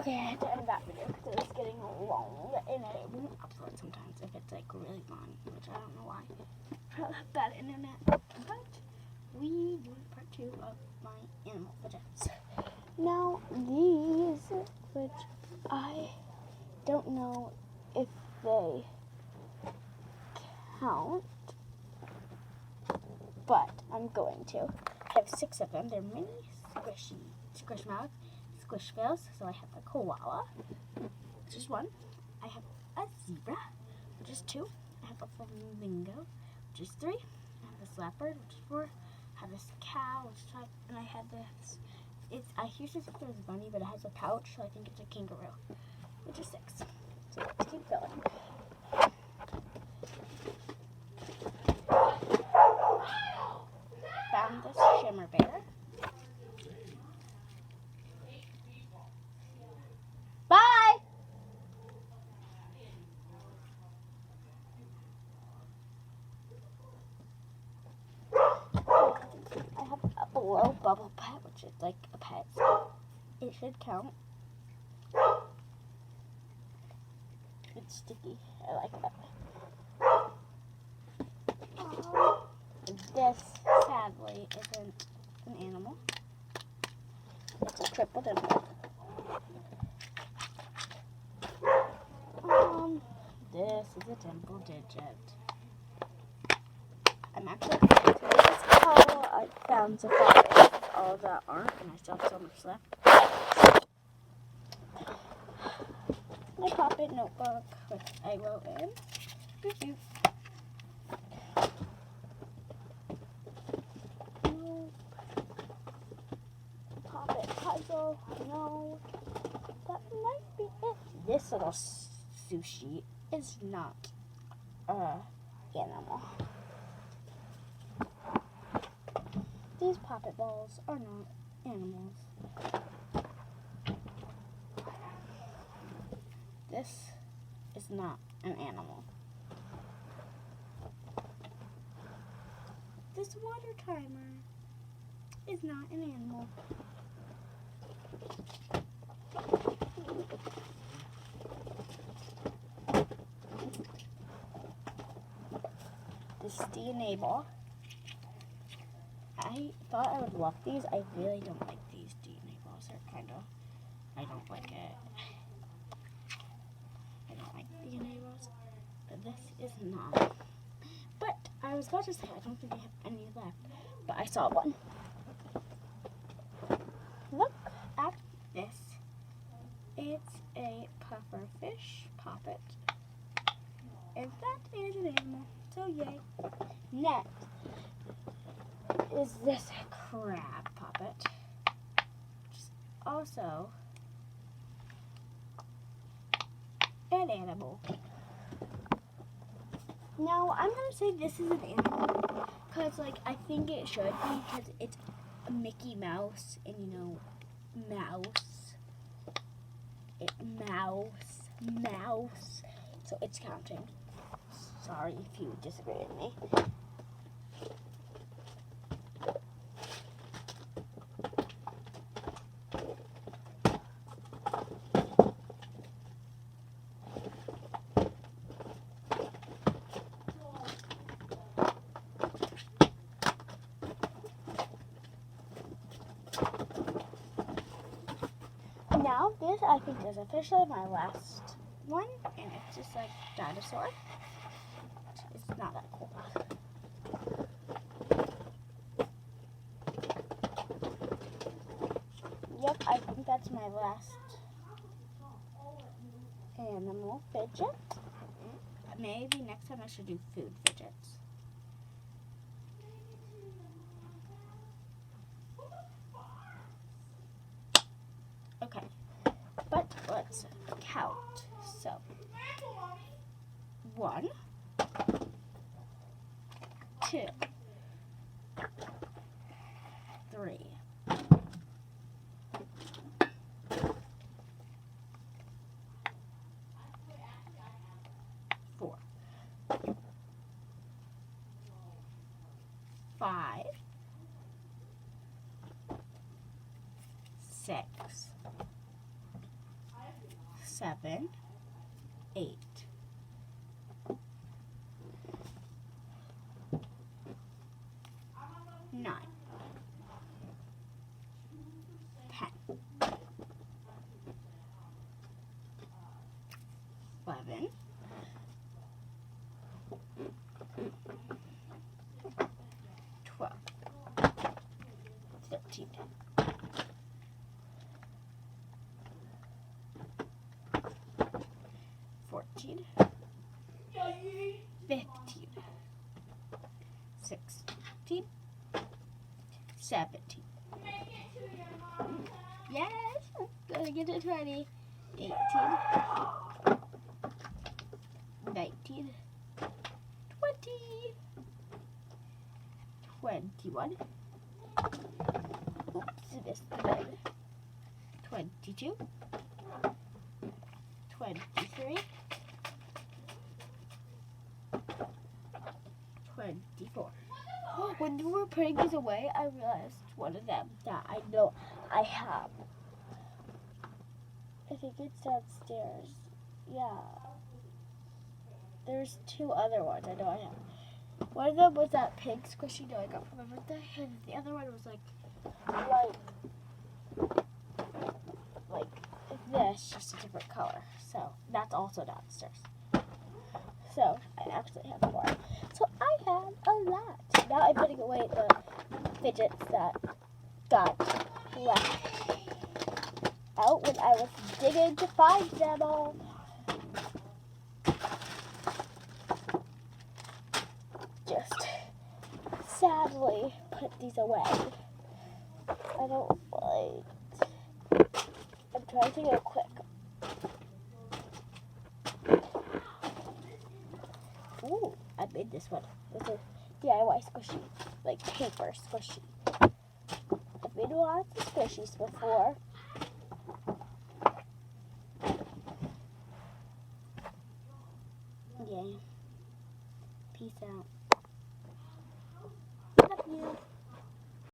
Okay, I had to end that video because it was getting long and I won't upload sometimes if it's like really long, which I don't know why. Probably have bad internet. But we do part 2 of my animal fidgets. Now these, which I don't know if they count, but I'm going to. I have 6 of them. They're mini squishmallows, squishbills. So I have a koala, which is 1. I have a zebra, which is 2. I have a flamingo, which is 3. I have this leopard, which is 4. I have this cow, which is 5. And I have this. I usually think it was a bunny, but it has a pouch, so I think it's a kangaroo, which is 6. So let's keep going. Found this shimmer bear. Bye! I have a below bubble pet, which is like a pet, so it should count. It's sticky. I like that. This, sadly, isn't an animal. It's a triple dimple. This is a dimple digit. I'm actually going to this haul. I found some poppets, all that aren't, and I still have so much left. My poppet notebook, which I wrote in. Poppet puzzle, no. That might be it. This little sushi is not an animal. These poppet balls are not animals. This is not an animal. This water timer is not an animal. This DNA ball. I thought I would love these. I really don't like these DNA balls. They're kind of, I don't like it. I don't like DNA balls. But this is not. But I was about to say, I don't think I have any left. But I saw one. Look at this. It's a pufferfish poppet. And that is an animal. So yay. Next is this crab poppet, which is also an animal. Now, I'm going to say this is an animal, because, like, I think it should be, because it's a Mickey Mouse, and, you know, mouse. Mouse. So it's counting. Sorry if you disagree with me. Now, this I think is officially my last one, and it's just like dinosaur. It's not that cool. Yep, I think that's my last animal fidget. Maybe next time I should do food fidgets. Okay, but let's count. So, 1, 2, 3, 4, 5, 6, 7, 8. 9, 10, 11, 12, 13, 14, 15, 16, 17. Yes, gonna get to 20. 18, 19, 20, 21. Oops, missed the bed. 22, 23, 24. When we were putting these away, I realized one of them that I know I have. I think it's downstairs. Yeah. There's 2 other ones I know I have. One of them was that pink squishy doll I got for my birthday, and the other one was like this, just a different color. So that's also downstairs. So I actually have more. So I have a lot. Now I'm putting away the fidgets that got left out when I was digging to find them all. Just sadly put these away. I don't like. I'm trying to go quick. Ooh, I made this one. It's a DIY squishy, like paper squishy. I've made lots of squishies before. Yeah. Peace out. Love you.